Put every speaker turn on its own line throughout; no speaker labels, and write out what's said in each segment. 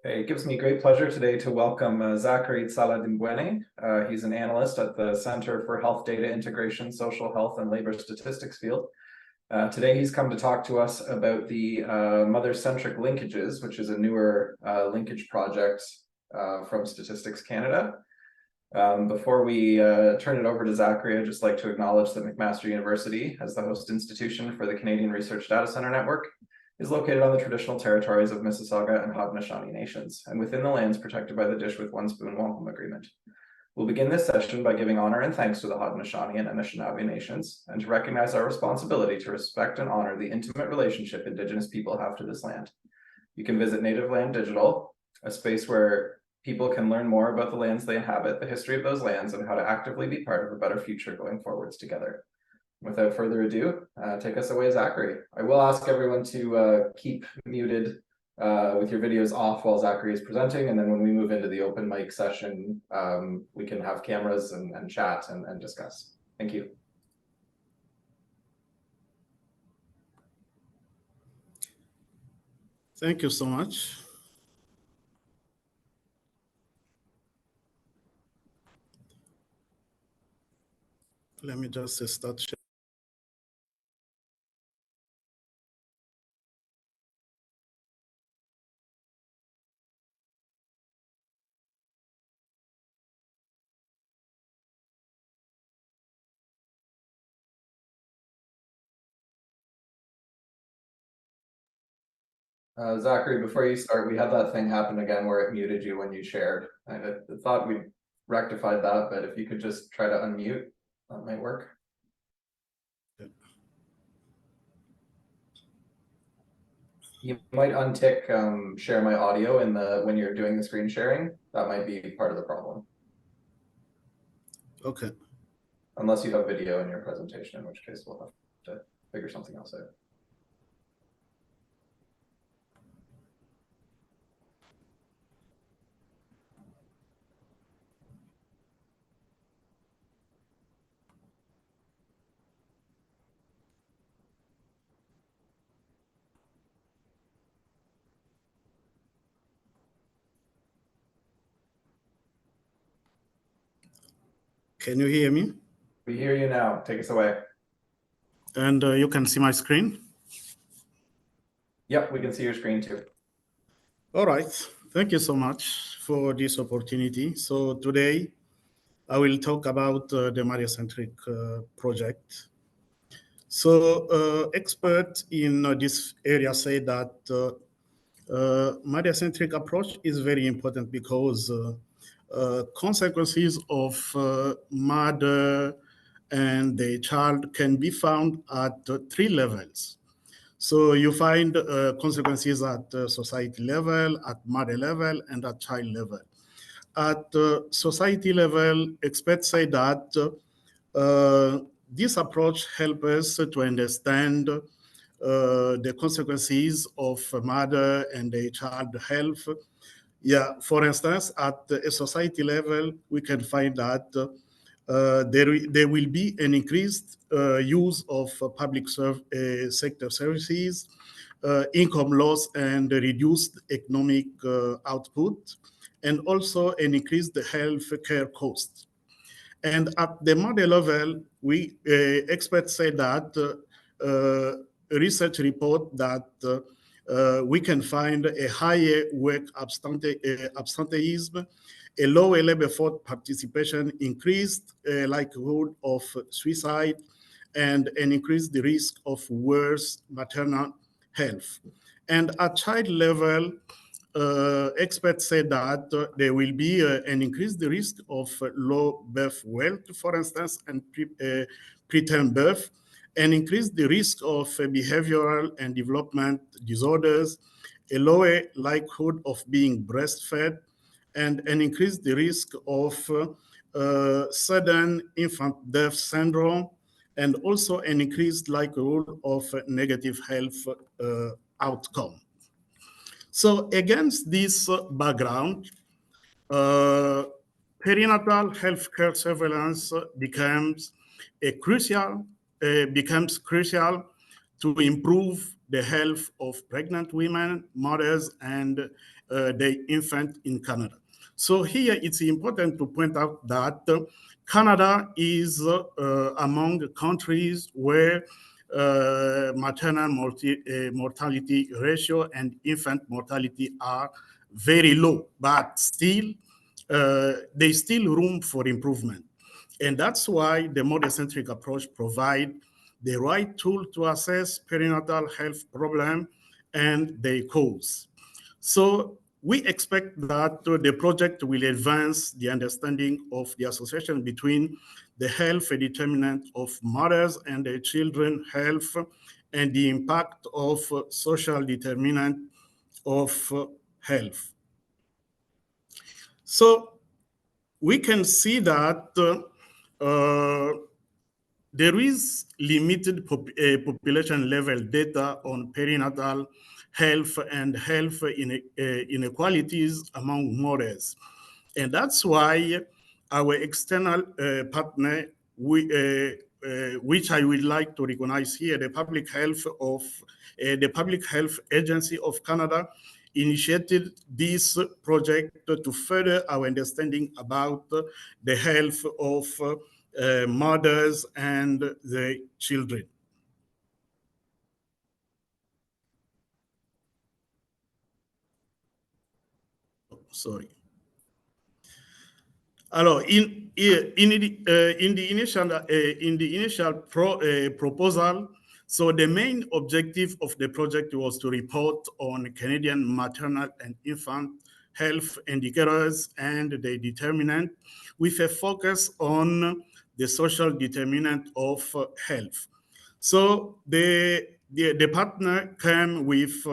Okay, it gives me great pleasure today to welcome Zacharie Tsala Dimbuene. He's an analyst at the Center for Health Data Integration, Social Health and Labor Statistics field. Today he's come to talk to us about the Mother-Centric Linkages, which is a newer linkage project from Statistics Canada. Before we turn it over to Zacharie, I'd just like to acknowledge that McMaster University, as the host institution for the Canadian Research Data Centre Network, is located on the traditional territories of Mississauga and Haudenosaunee nations, and within the lands protected by the Dish with One Spoon Wampum Agreement. We'll begin this session by giving honor and thanks to the Haudenosaunee and Anishinaabe nations, and to recognize our responsibility to respect and honor the intimate relationship Indigenous people have to this land. You can visit Native Land Digital, a space where people can learn more about the lands they inhabit, the history of those lands, and how to actively be part of a better future going forwards together. Without further ado, take us away, Zacharie. I will ask everyone to keep muted with your videos off while Zacharie is presenting, and then when we move into the open mic session, we can have cameras and chat and discuss. Thank you.
Thank you so much. Let me just start sharing.
Zacharie, before you start, we had that thing happen again where it muted you when you shared. I thought we rectified that, but if you could just try to unmute, that might work. You might untick share my audio in when you're doing the screen sharing. That might be part of the problem.
Okay.
Unless you have video in your presentation, in which case we'll have to figure something else out.
Can you hear me?
We hear you now. Take us away.
And you can see my screen?
Yep, we can see your screen too.
All right. Thank you so much for this opportunity. So today, I will talk about the Mother-Centric project. So experts in this area say that Mother-Centric approach is very important because consequences of mother and the child can be found at 3 levels. So you find consequences at society level, at mother level, and at child level. At society level, experts say that this approach helps us to understand the consequences of mother and the child health. Yeah, for instance, at a society level, we can find that there will be an increased use of public sector services, income loss and reduced economic output, and also an increased health care cost. And at the mother level, we experts say that research report that we can find a higher work absenteeism, a lower labor force participation, increased likelihood of suicide, and an increased risk of worse maternal health. And at child level, experts say that there will be an increased risk of low birth weight, for instance, and preterm birth, and increase the risk of behavioral and development disorders, a lower likelihood of being breastfed, and an increased the risk of sudden infant death syndrome, and also an increased likelihood of negative health outcome. So against this background, perinatal healthcare surveillance becomes crucial to improve the health of pregnant women, mothers, and the infant in Canada. So here it's important to point out that Canada is among the countries where maternal mortality ratio and infant mortality are very low, but still there's still room for improvement. And that's why the mother-centric approach provides the right tool to assess perinatal health problem and their cause. So we expect that the project will advance the understanding of the association between the health determinant of mothers and their children health and the impact of social determinant of health. So we can see that there is limited population level data on perinatal health and health inequalities among mothers. And that's why our external partner, which I would like to recognize here, the Public Health Agency of Canada, initiated this project to further our understanding about the health of mothers and the children. Sorry. Alors, in the initial proposal, so the main objective of the project was to report on Canadian maternal and infant health indicators and their determinant, with a focus on the social determinant of health. So the partner came with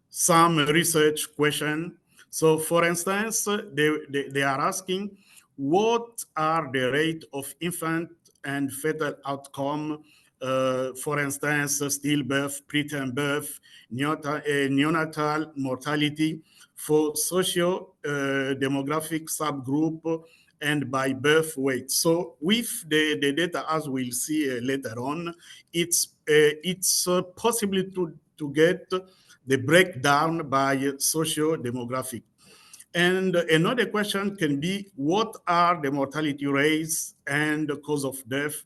some research question. So for instance, they are asking, what are the rate of infant and fetal outcome, for instance, stillbirth, preterm birth, neonatal mortality for socio-demographic subgroup and by birth weight. So with the data, as we'll see later on, it's possible to get the breakdown by socio-demographic. And another question can be, what are the mortality rates and the cause of death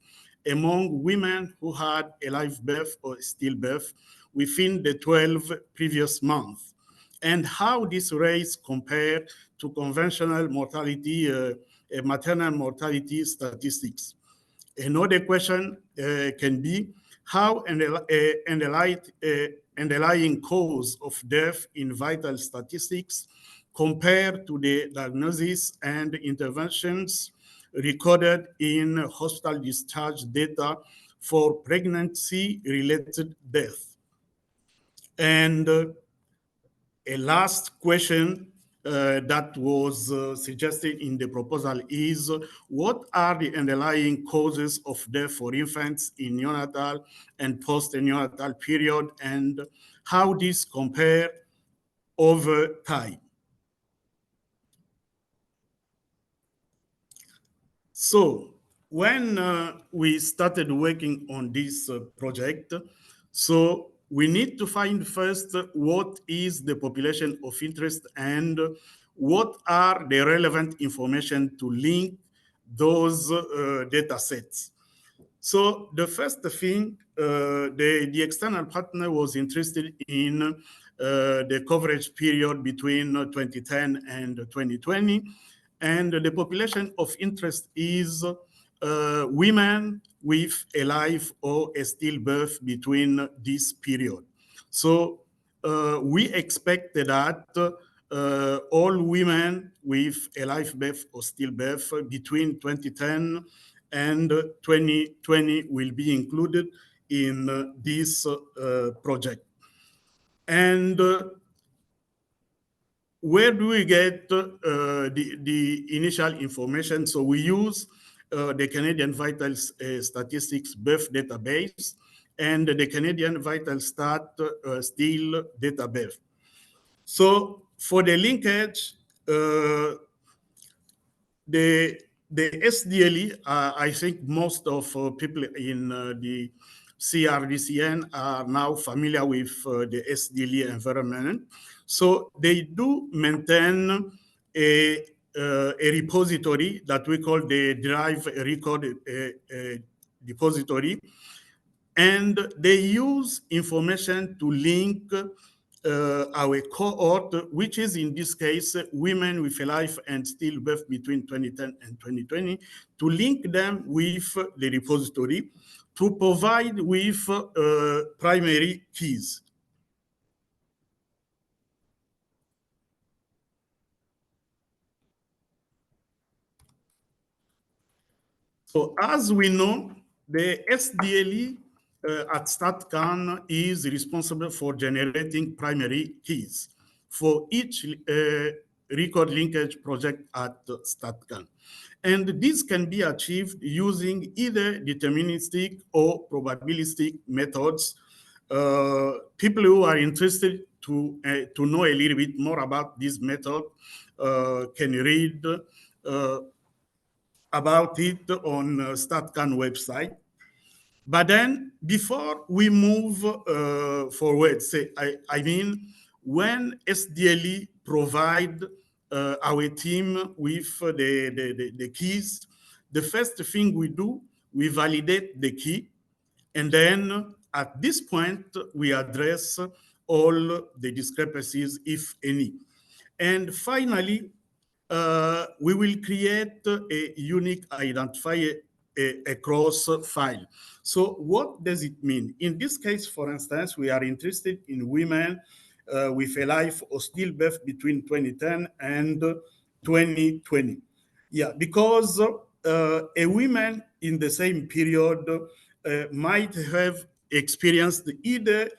among women who had a live birth or stillbirth within the 12 previous months? And how these rates compare to conventional mortality, maternal mortality statistics. Another question can be, how underlying cause of death in vital statistics compared to the diagnosis and interventions recorded in hospital discharge data for pregnancy-related death. And a last question that was suggested in the proposal is, what are the underlying causes of death for infants in neonatal and post-neonatal period, and how these compare over time? So when we started working on this project, so we need to find first what is the population of interest and what are the relevant information to link those data sets. So the first thing, the external partner was interested in the coverage period between 2010 and 2020. And the population of interest is women with a live or a stillbirth between this period. So we expect that all women with a live birth or stillbirth between 2010 and 2020 will be included in this project. And where do we get the initial information? So we use the Canadian Vital Statistics Birth Database and the Canadian Vital Stat Still Database. So for the linkage, the SDLE, I think most of people in the CRDCN are now familiar with the SDLE environment. So they do maintain a repository that we call the Drive Record Depository, and they use information to link our cohort, which is in this case women with a life and stillbirth between 2010 and 2020, to link them with the repository to provide with primary keys. So as we know, the SDLE at StatCan is responsible for generating primary keys for each record linkage project at StatCan. And this can be achieved using either deterministic or probabilistic methods. People who are interested to know a little bit more about this method can read about it on StatCan website. But then before we move forward, I mean, when SDLE provide our team with the keys, the first thing we do, we validate the key. And then at this point, we address all the discrepancies, if any. And finally, we will create a unique identifier across file. So what does it mean? In this case, for instance, we are interested in women with a life or stillbirth between 2010 and 2020. Yeah, because a woman in the same period might have experienced either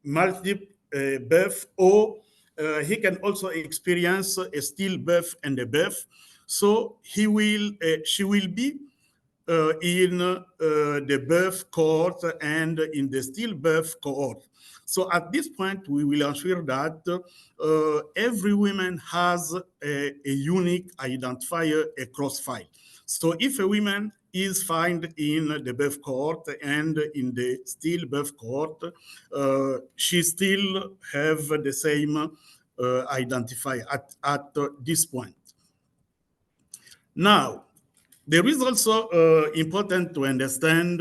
multiple birth, or he can also experience a stillbirth and a birth. So she will be in the birth cohort and in the stillbirth cohort. So at this point, we will ensure that every woman has a unique identifier across file. So if a woman is found in the birth cohort and in the stillbirth cohort, she still have the same identifier at this point. Now, there is also important to understand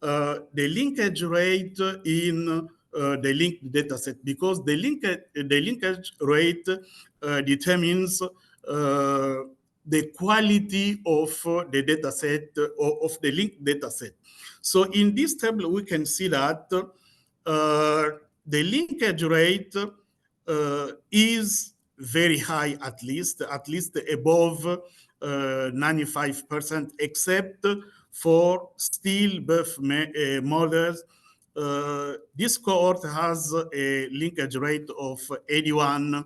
the linkage rate in the linked dataset, because the linkage rate determines the quality of the dataset or of the linked dataset. So in this table, we can see that the linkage rate is very high, at least above 95%, except for stillbirth mothers. This cohort has a linkage rate of 81%.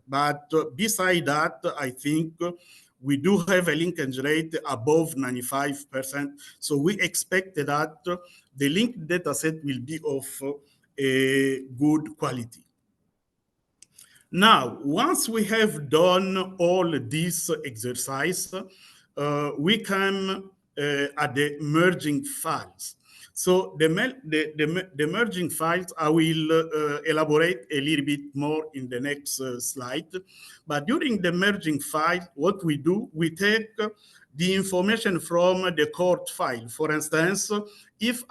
But beside that, I think we do have a linkage rate above 95%. So we expect that the linked dataset will be of a good quality. Now, once we have done all this exercise, we come at the merging files. So the merging files, I will elaborate a little bit more in the next slide. But during the merging file, what we do, we take the information from the cohort file. For instance, if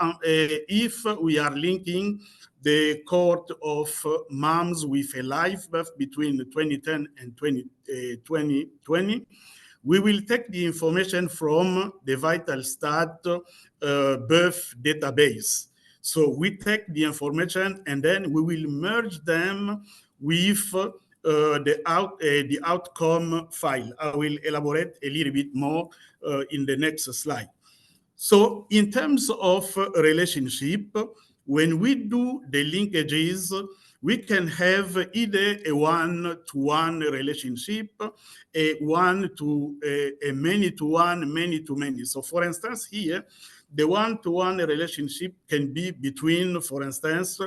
we are linking the cohort of moms with a live birth between 2010 and 2020, we will take the information from the VitalStat birth database. So we take the information and then we will merge them with the outcome file. I will elaborate a little bit more in the next slide. So in terms of relationship, when we do the linkages, we can have either a one-to-one relationship, a many-to-one, many-to-many. So for instance, here, the one-to-one relationship can be between, for instance,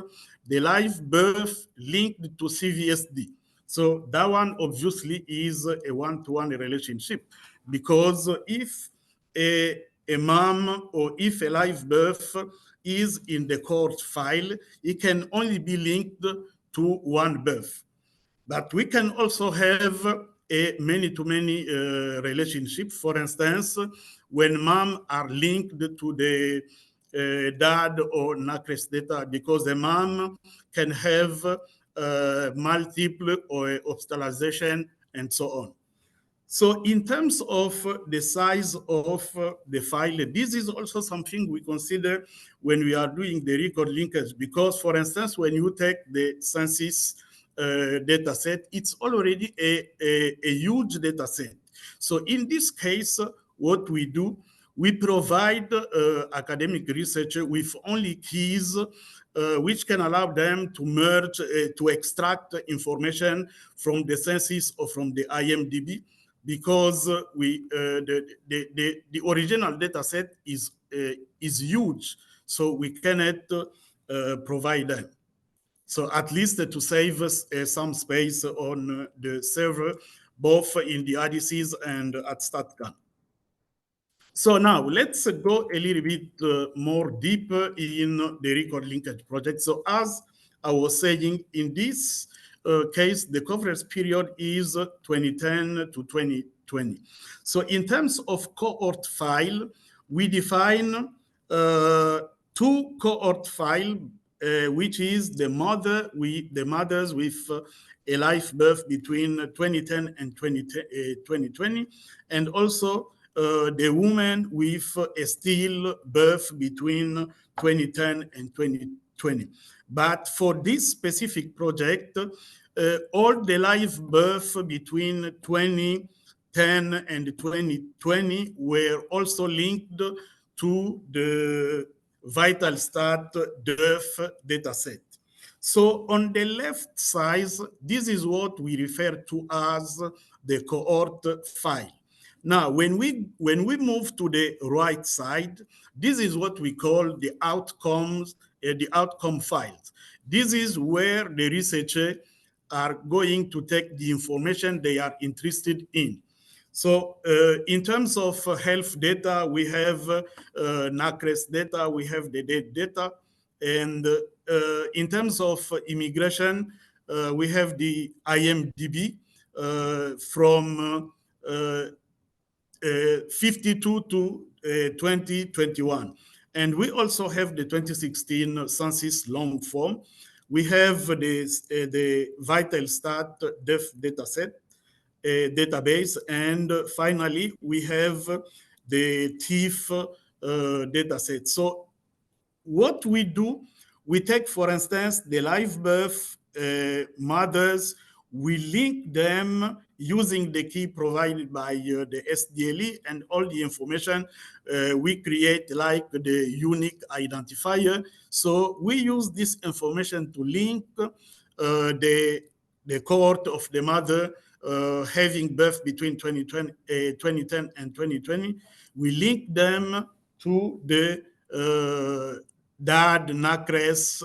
the live birth linked to CVSD. So that one obviously is a one-to-one relationship, because if a mom or if a live birth is in the cohort file, it can only be linked to one birth. But we can also have a many-to-many relationship. For instance, when mom are linked to the dad or NACRES data, because the mom can have multiple or hospitalization and so on. So in terms of the size of the file, this is also something we consider when we are doing the record linkage, because for instance, when you take the census data set, it's already a huge data set. So in this case, what we do, we provide academic researchers with only keys which can allow them to merge, to extract information from the census or from the IMDb, because the original data set is huge, so we cannot provide them. So at least to save us some space on the server, both in the RDCs and at StatCan. So now let's go a little bit more deeper in the record linkage project. So as I was saying, in this case, the coverage period is 2010 to 2020. So in terms of cohort file, we define two cohort file, which is the mothers with a live birth between 2010 and 2020, and also the woman with a still birth between 2010 and 2020. But for this specific project, all the live birth between 2010 and 2020 were also linked to the VitalStat DERF dataset. So on the left side, this is what we refer to as the cohort file. Now, when we move to the right side, this is what we call the outcomes, the outcome files. This is where the researchers are going to take the information they are interested in. So in terms of health data, we have NACRES data, we have the death data. And in terms of immigration, we have the IMDb from 52 to 2021. And we also have the 2016 census long form. We have the VitalStat DEF dataset, database, and finally we have the TIF dataset. So what we do, we take, for instance, the live birth mothers, we link them using the key provided by the SDLE, and all the information we create like the unique identifier. So we use this information to link the cohort of the mother having birth between 2010 and 2020. We link them to the DAD, NACRES,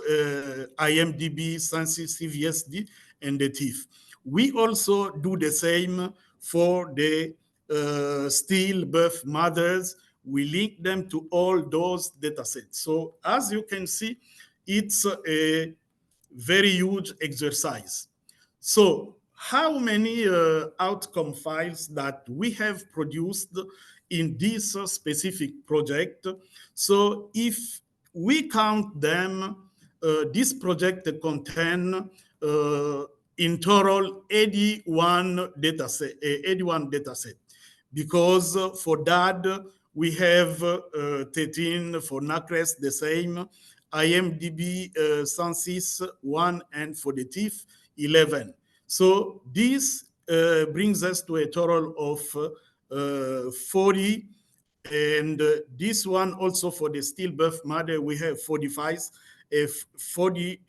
IMDb, census, CVSD, and the TIF. We also do the same for the stillbirth mothers. We link them to all those datasets. So as you can see, it's a very huge exercise. So how many outcome files that we have produced in this specific project? So if we count them, this project contains in total 81 dataset, because for DAD we have 13, for NACRES the same, IMDb census 1, and for the TIF 11. So this brings us to a total of 40, and this one also for the stillbirth mother we have 40 files, 40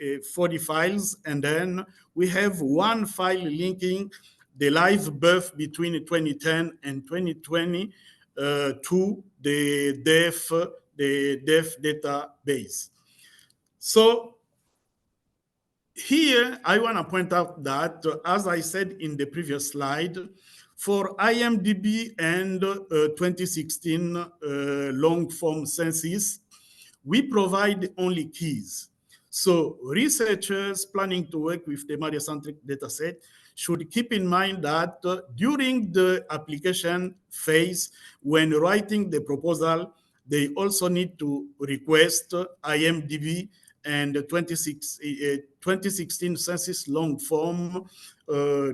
files, and then we have one file linking the live birth between 2010 and 2020 to the DEF database. So here I want to point out that, as I said in the previous slide, for IMDb and 2016 long form census, we provide only keys. So researchers planning to work with the Mother-Centric dataset should keep in mind that during the application phase, when writing the proposal, they also need to request IMDb and 2016 census long form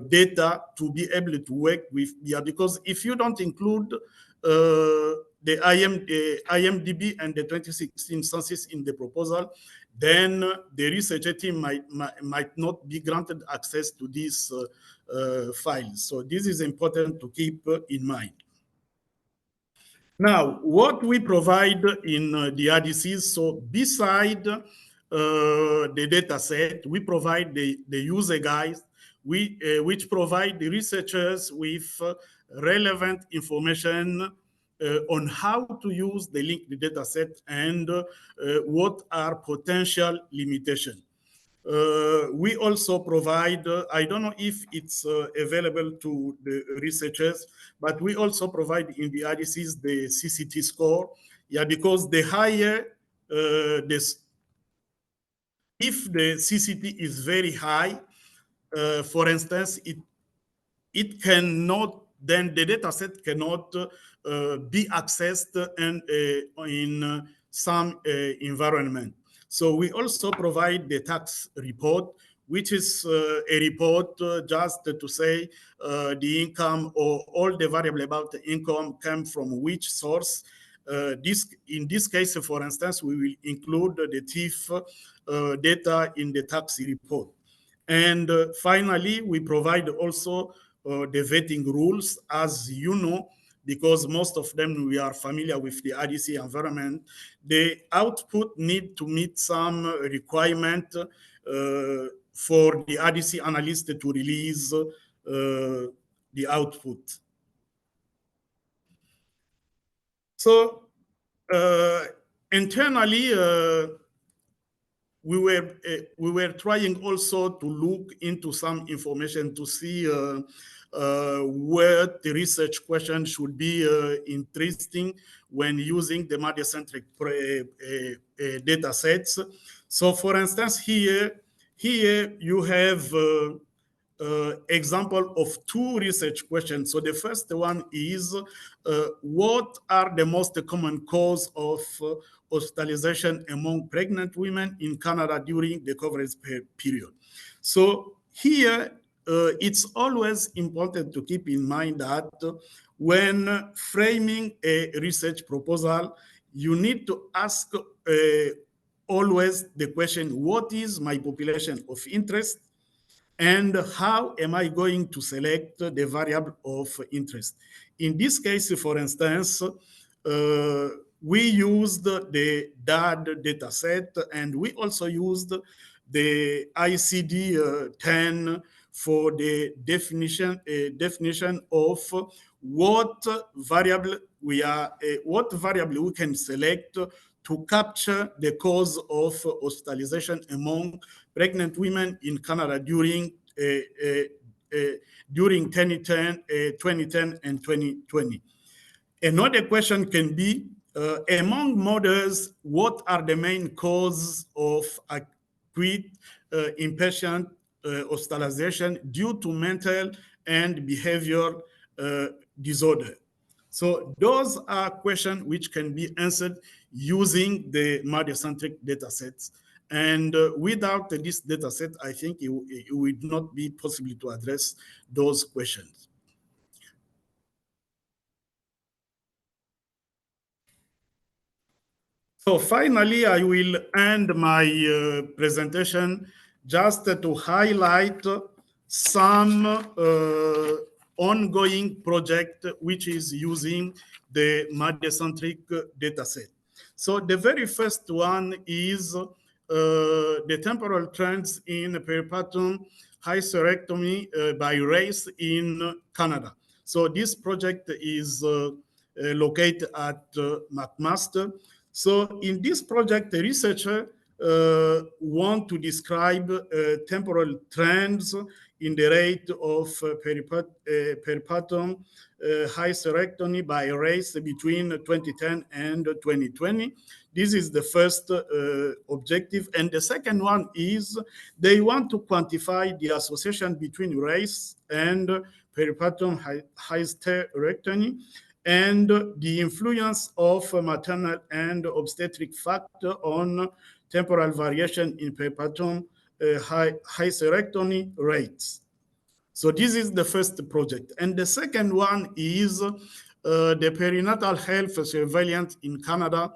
data to be able to work with. Yeah, because if you don't include the IMDb and the 2016 census in the proposal, then the researcher team might not be granted access to these files. So this is important to keep in mind. Now, what we provide in the RDCs, so beside the data set, we provide the user guides, which provide the researchers with relevant information on how to use the linked data set and what are potential limitations. We also provide, I don't know if it's available to the researchers, but we also provide in the RDCs the CCT score. Yeah, because the higher if the CCT is very high, for instance, it cannot, then the data set cannot be accessed in some environment. So we also provide the tax report, which is a report just to say the income or all the variable about the income come from which source. In this case, for instance, we will include the TIF data in the tax report. And finally, we provide also the vetting rules, as you know, because most of them we are familiar with the RDC environment. The output need to meet some requirement for the RDC analyst to release the output. So internally, we were trying also to look into some information to see where the research question should be interesting when using the Mother-Centric data sets. So for instance, here you have example of two research questions. So the first one is, what are the most common cause of hospitalization among pregnant women in Canada during the coverage period? So here, it's always important to keep in mind that when framing a research proposal, you need to ask always the question, what is my population of interest? And how am I going to select the variable of interest? In this case, for instance, we used the DAD dataset, and we also used the ICD-10 for the definition of what variable we can select to capture the cause of hospitalization among pregnant women in Canada during 2010 and 2020. Another question can be, among mothers, what are the main causes of acute inpatient hospitalization due to mental and behavioral disorder? So those are questions which can be answered using the Mother-Centric datasets. And without this dataset, I think it would not be possible to address those questions. So finally, I will end my presentation just to highlight some ongoing project which is using the Mother-Centric dataset. So the very first one is the temporal trends in peripartum hysterectomy by race in Canada. So this project is located at McMaster. So in this project, the researcher want to describe temporal trends in the rate of peripartum hysterectomy by race between 2010 and 2020. This is the first objective. And the second one is they want to quantify the association between race and peripartum hysterectomy and the influence of maternal and obstetric factor on temporal variation in peripartum hysterectomy rates. So this is the first project. And the second one is the perinatal health surveillance in Canada,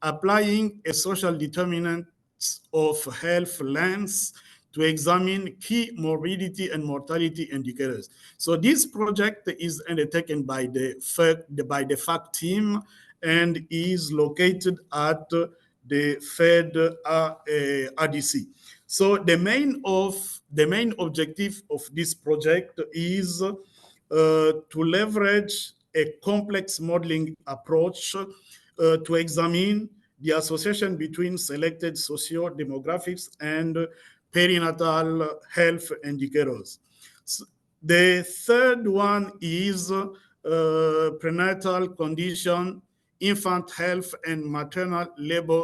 applying a social determinants of health lens to examine key morbidity and mortality indicators. So this project is undertaken by the FACT team and is located at the Fed RDC. So the main objective of this project is to leverage a complex modeling approach to examine the association between selected socio-demographics and perinatal health indicators. So the third one is prenatal condition, infant health, and maternal labor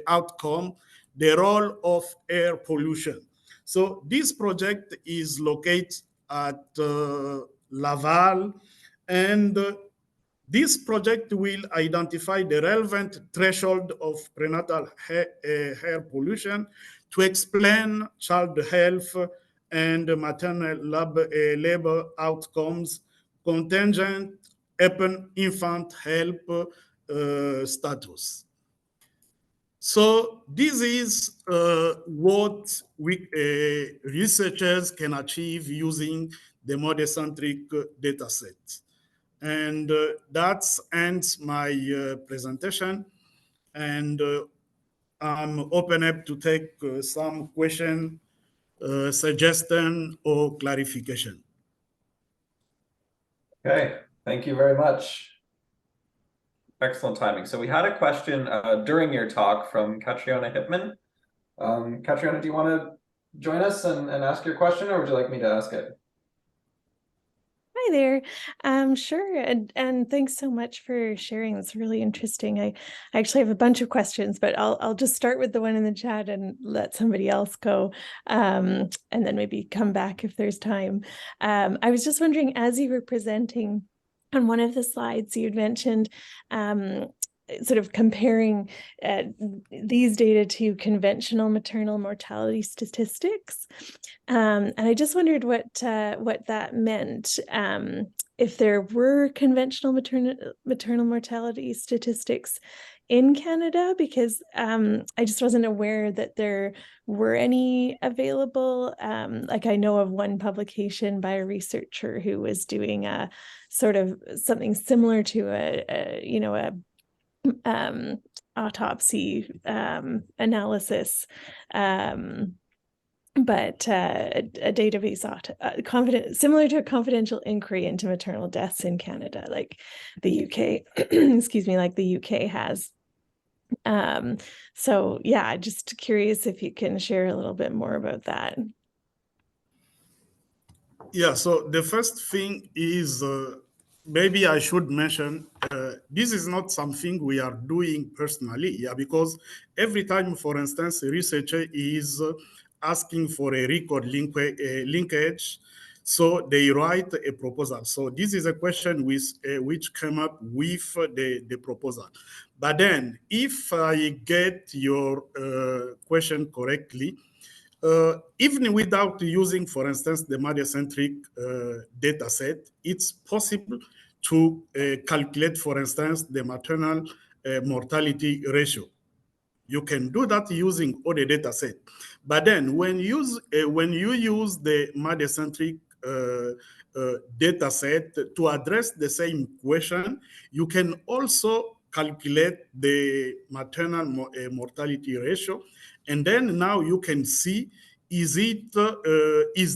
outcome, the role of air pollution. So this project is located at Laval, and this project will identify the relevant threshold of prenatal air pollution to explain child health and maternal labor outcomes contingent upon infant health status. So this is what researchers can achieve using the Mother-Centric data set. And that ends my presentation. And I'm open up to take some question, suggestion, or clarification.
Okay, thank you very much. Excellent timing. So we had a question during your talk from Catriona Hipman. Catriona, do you want to join us and ask your question, or would you like me to ask it?
Hi there. Sure. And thanks so much for sharing. It's really interesting. I actually have a bunch of questions, but I'll just start with the one in the chat and let somebody else go, and then maybe come back if there's time. I was just wondering, as you were presenting on one of the slides, you'd mentioned sort of comparing these data to conventional maternal mortality statistics. And I just wondered what that meant. If there were conventional maternal mortality statistics in Canada, because I just wasn't aware that there were any available. Like I know of one publication by a researcher who was doing a sort of something similar to a autopsy analysis, but a database similar to a confidential inquiry into maternal deaths in Canada, like the UK, excuse me, like the UK has. So yeah, just curious if you can share a little bit more about that.
Yeah, so the first thing is maybe I should mention this is not something we are doing personally, yeah, because every time, for instance, a researcher is asking for a record linkage, so they write a proposal. So this is a question which came up with the proposal. But then, if I get your question correctly, even without using, for instance, the Mother-Centric data set, it's possible to calculate, for instance, the maternal mortality ratio. You can do that using other data set. But then when you use the Mother-Centric data set to address the same question, you can also calculate the maternal mortality ratio. And then now you can see, is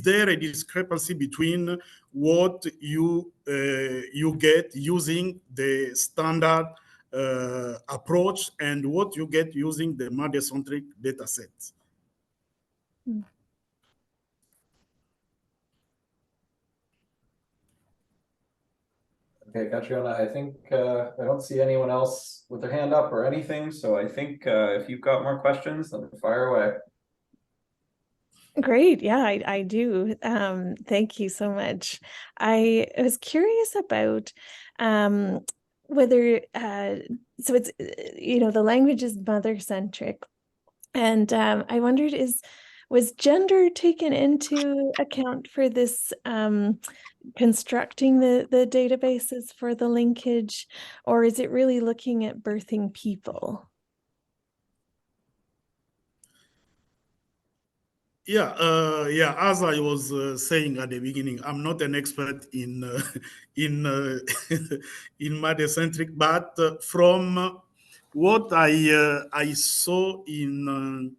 there a discrepancy between what you get using the standard approach and what you get using the Mother-Centric data set?
Okay, Catriona, I think I don't see anyone else with their hand up or anything, so I think if you've got more questions, then fire away.
Great. Yeah, I do. Thank you so much. I was curious about whether so it's the language is mother-centric, and I wondered was gender taken into account for this constructing the databases for the linkage, or is it really looking at birthing people?
Yeah. As I was saying at the beginning, I'm not an expert in in in mother-centric, but from what I saw in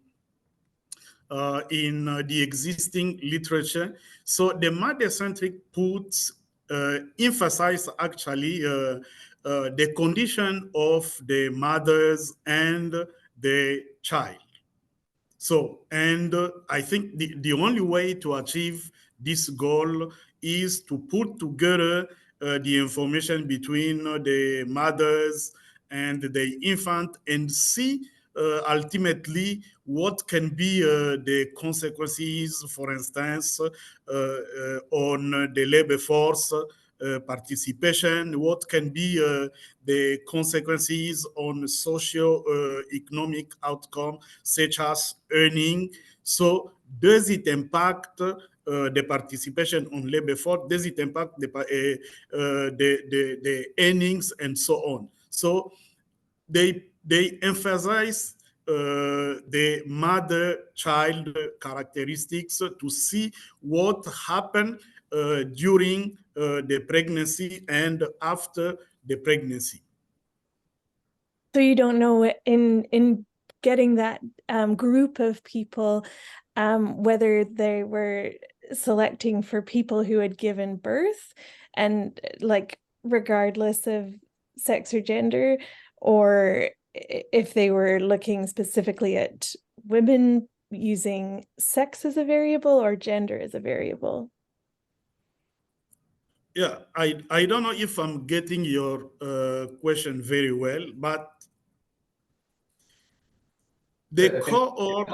the existing literature, so the mother-centric puts emphasize actually the condition of the mothers and the child. So, and I think the only way to achieve this goal is to put together the information between the mothers and the infant and see ultimately what can be the consequences, for instance, on the labor force participation, what can be the consequences on socio-economic outcome, such as earning. So does it impact the participation on labor force? Does it impact the earnings and so on? So they emphasize the mother-child characteristics to see what happened during the pregnancy and after the pregnancy.
So you don't know in getting that group of people whether they were selecting for people who had given birth and like regardless of sex or gender, or if they were looking specifically at women using sex as a variable or gender as a variable.
Yeah, I don't know if I'm getting your question very well, but the cohort,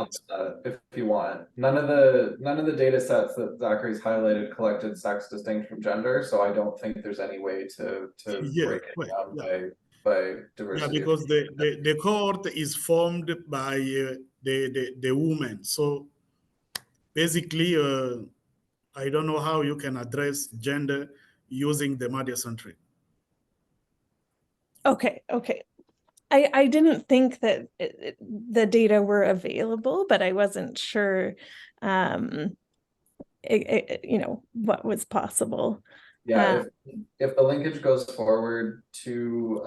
If you want, none of the data sets that Zacharie's highlighted collected sex distinct from gender, so I don't think there's any way to break it down by diversity.
Yeah, because the cohort is formed by the woman. So basically, I don't know how you can address gender using the mother-centric.
Okay. I didn't think that the data were available, but I wasn't sure, what was possible.
Yeah, if the linkage goes forward to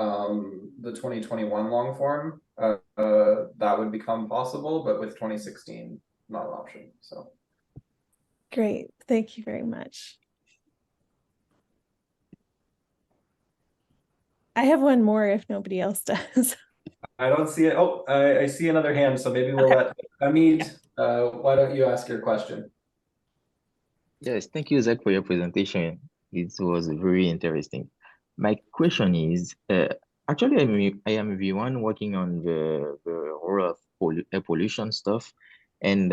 the 2021 long form, that would become possible, but with 2016, not an option. So
Great, thank you very much. I have one more if nobody else does.
I don't see it. Oh, I see another hand, so maybe we'll let Hamid, why don't you ask your question?
Yes, thank you, Zach, for your presentation. It was very interesting. My question is, actually, I am the one working on the role of air pollution stuff, and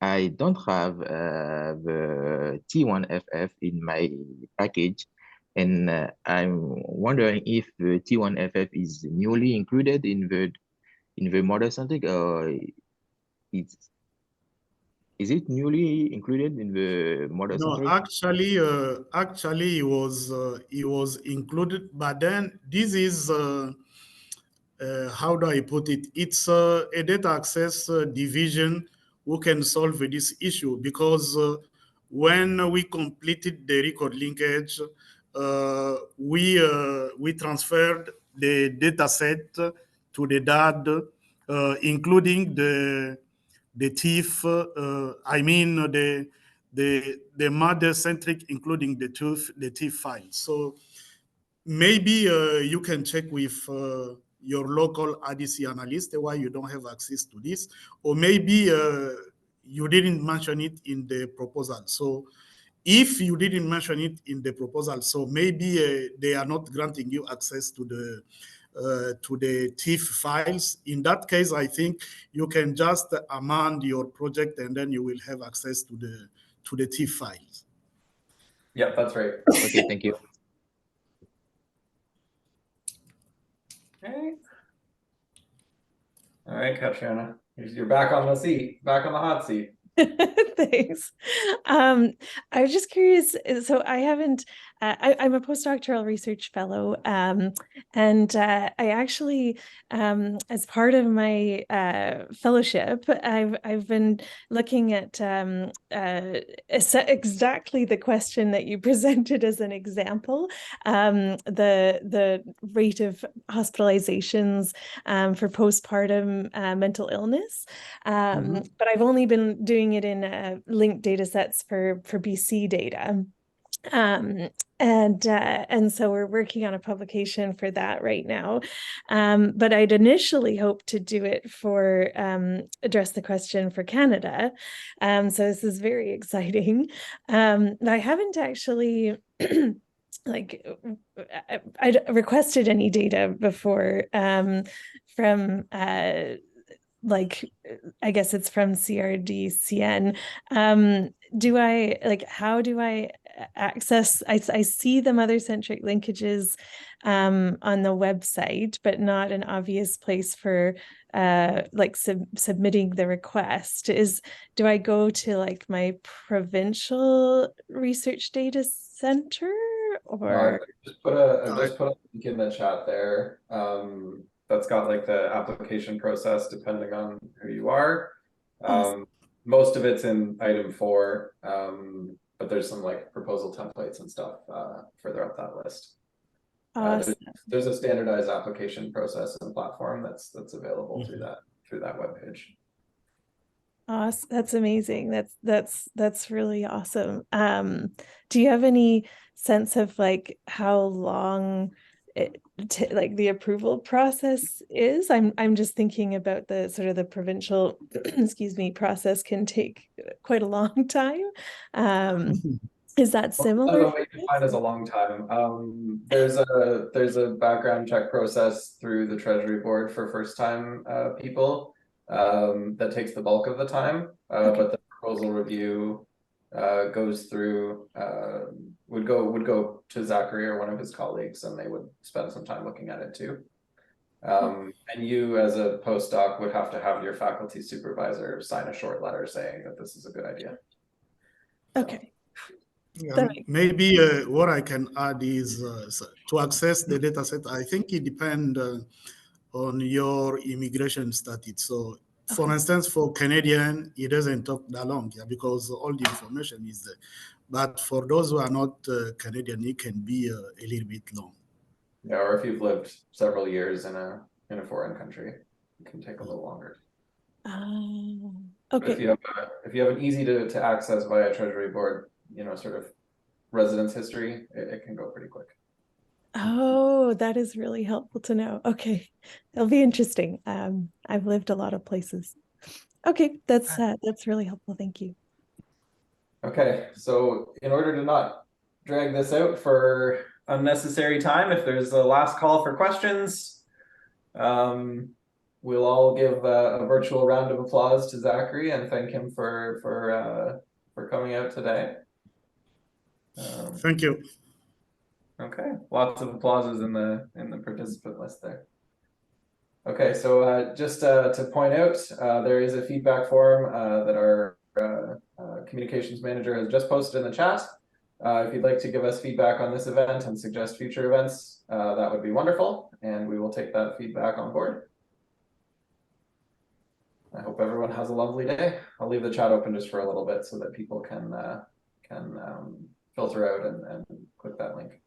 I don't have the T1FF in my package, and I'm wondering if the T1FF is newly included in the mother-centric, or it's is it newly included in the mother-centric?
No, actually, it was included, but then this is how do I put it? It's a data access division who can solve this issue, because when we completed the record linkage, we transferred the data set to the DAD, including the TIFF. I mean the mother-centric, including the TIFF file. So maybe you can check with your local RDC analyst why you don't have access to this, or maybe you didn't mention it in the proposal. So if you didn't mention it in the proposal, so maybe they are not granting you access to the TIFF files. In that case, I think you can just amend your project and then you will have access to the TIFF files.
Yeah, that's right.
Okay, thank you.
Okay. All right, Katrina, you're back on the seat, back on the hot seat.
Thanks. I was just curious. So I haven't. I'm a postdoctoral research fellow, and I actually, as part of my fellowship, I've been looking at exactly the question that you presented as an example, the rate of hospitalizations for postpartum mental illness. But I've only been doing it in linked data sets for BC data. And so we're working on a publication for that right now. But I'd initially hoped to do it for address the question for Canada. So this is very exciting. I haven't actually like I requested any data before from like I guess it's from CRDCN. How do I access? I see the mother-centric linkages on the website, but not an obvious place for submitting the request. Do I go to like my provincial research data center or?
Just put a link in the chat there. That's got like the application process depending on who you are.
Awesome.
Most of it's in item 4, but there's some like proposal templates and stuff further up that list.
Awesome.
There's a standardized application process and platform that's available through that webpage.
Awesome. That's amazing. That's really awesome. Do you have any sense of like how long like the approval process is? I'm just thinking about the sort of the provincial excuse me process can take quite a long time. Is that similar?
What you define as a long time. There's a background check process through the Treasury Board for first-time people that takes the bulk of the time.
Okay.
But the proposal review goes through would go to Zacharie or one of his colleagues, and they would spend some time looking at it too. And you, as a postdoc, would have to have your faculty supervisor sign a short letter saying that this is a good idea.
Okay.
Maybe what I can add is to access the data set, I think it depends on your immigration status. So for instance, for Canadian, it doesn't take that long, because all the information is there. But for those who are not Canadian, it can be a little bit long.
Yeah, or if you've lived several years in a foreign country, it can take a little longer.
Okay.
If you have an easy to access via Treasury Board, sort of residence history, it can go pretty quick.
Oh, that is really helpful to know. Okay, it'll be interesting. I've lived a lot of places. Okay, that's really helpful. Thank you.
Okay, so in order to not drag this out for unnecessary time, if there's a last call for questions, we'll all give a virtual round of applause to Zacharie and thank him for coming out today.
Thank you.
Okay, lots of applauses in the participant list there. Okay, so just to point out, there is a feedback form that our communications manager has just posted in the chat. If you'd like to give us feedback on this event and suggest future events, that would be wonderful, and we will take that feedback on board. I hope everyone has a lovely day. I'll leave the chat open just for a little bit so that people can filter out and click that link.